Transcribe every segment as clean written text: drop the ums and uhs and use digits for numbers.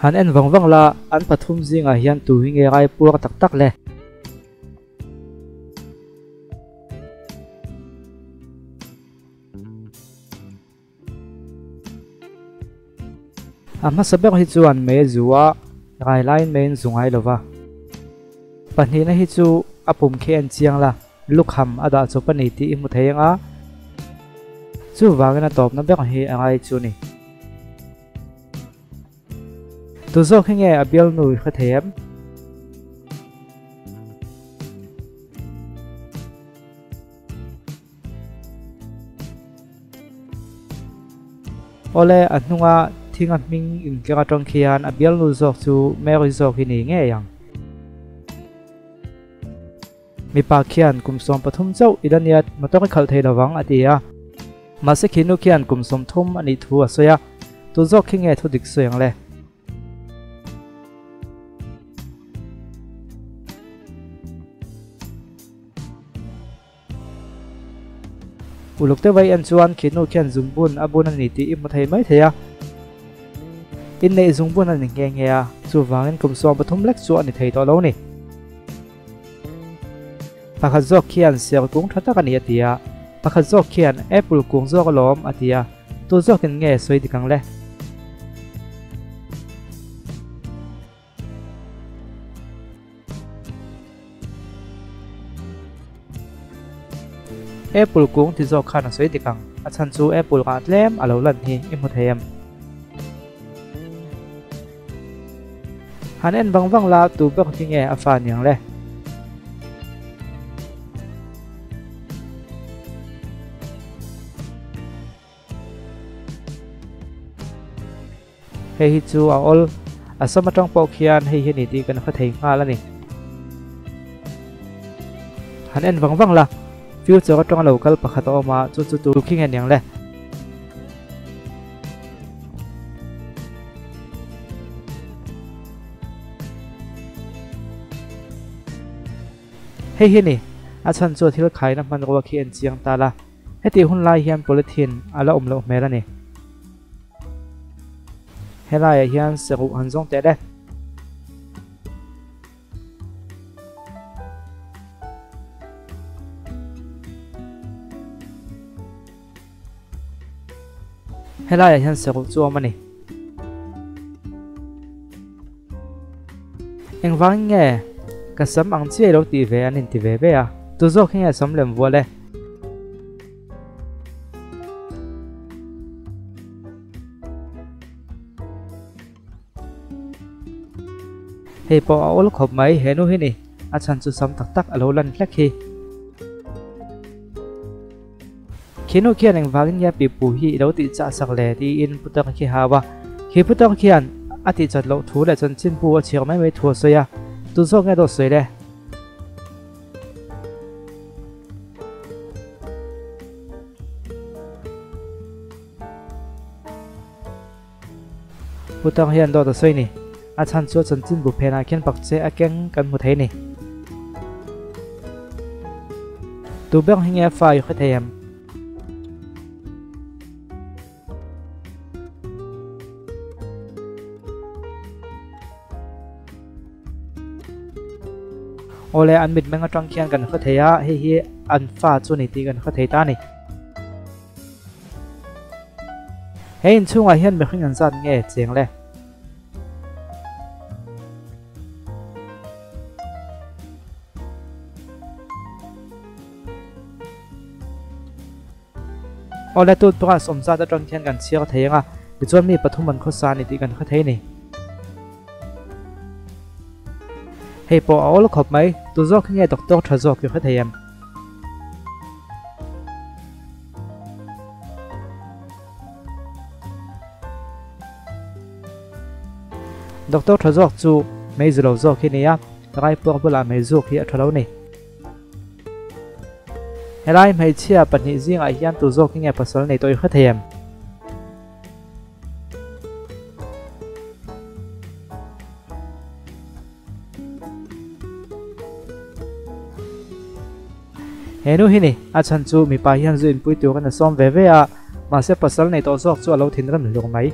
han en wang la an pathum zinga hian tu hi nge gai puak tak tak le ama sabek hi chuan me zuwa gai line main zungai lova pani na hi chu apum khen chiang la lukham ada chopani ti imu theyanga chu wangena top na bek hi angai chu ni tu zo khinge abial nu kha them ole anunga thinga ming in kera tong khian abial nu zok chu meri zok hi ni nge yang mi pa khian kumsom pathum chau idaniat matok khal thei lawang atia mase khinu khian kumsom thum ani thu asoya tu zok khinge thu dik soyang le ulukte vai an chuan khinu khian zumbun abun ani ti imu thei mai theya in nei zumbun ani nge nge a chu wangin kumsom pathum lek chu ani thei to lo ni pakhat zok khian ser kung thata kan atia pakhat zok khian apple kung zok lom atia tu zok in nge soi dikang le apple kung ti zok khan soi dikang achan chu apple ka tlem alo lan hi imu them han en wang la tu bek thi nge afan yang le hei hi chu a ol asama tang pau khian hei hi ni ti kan kha thei nga la ni han en wang la future tang local pakhat oma chu chu tu khing en yang le hei hi ni achan chu thil khai na man ro khi en chiang ta la heti hun lai hian polythene ala omlo mera ni helai hian seru hanjong te de helai hian seru chu mani engwang nge kasam ang chi lo ti ve anin ti ve a tu zo khinga sam lem wole hei po ol khop mai henu hi ni achan chu sam tak tak alo lan hlek hi khinu khian eng wangin ya pi pu hi lo ti cha sak le ti in putak khi hawa khi putak khian ati chat lo thu le chan chin pu a chiang mai mai thu so ya tu zo nge do soi le putak hian do soi ni achan chu chan chin bu phena khen pakche akeng kan mu thei ni tu beng hinge fa yu khathayam ole an mit menga tang khian kan khathaya hi an fa chu ni ti kan khathei ta ni hein chunga hian me khing an zat nge cheng le ole tu pra somza da tang khian kan chiar thayanga bichon mi pathum an khosa ni ti kan khathei ni hei po ol khop mai tu zo khinge doctor thazok yu khathayam doctor thazok chu mei zlo zo khinia rai por bula mei zo khi athalo ni helai mei chia pani jing a hian tu zo khinge pasal nei toi khathayam henu hini achan chu mi pa hian zu in pui tu kan som ve ve a ma se pasal nei to zok chu alo thin ram lung mai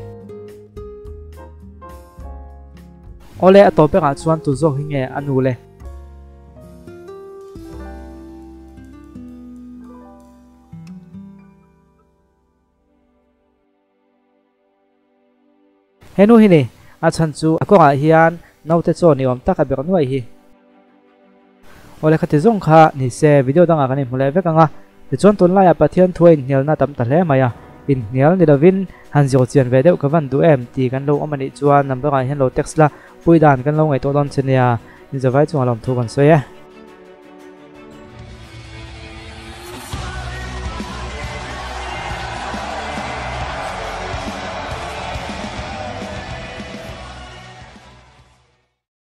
ole atope ka chuan tu zo hi nge anu le henu hi ni a chan chu akonga hian naute chaw ni om taka bek nuai hi ole khati zong kha ni se video danga kan hmule vek anga ti chon ton lai a pathian thuin hnial na tam ta hle maya in hnial ni lovin han zo chian ve deuh ka van du em ti kan lo amani chuan number ai hen lo text la pui dan kan lo ngai to don chenia in zawai chu alom thu kan soya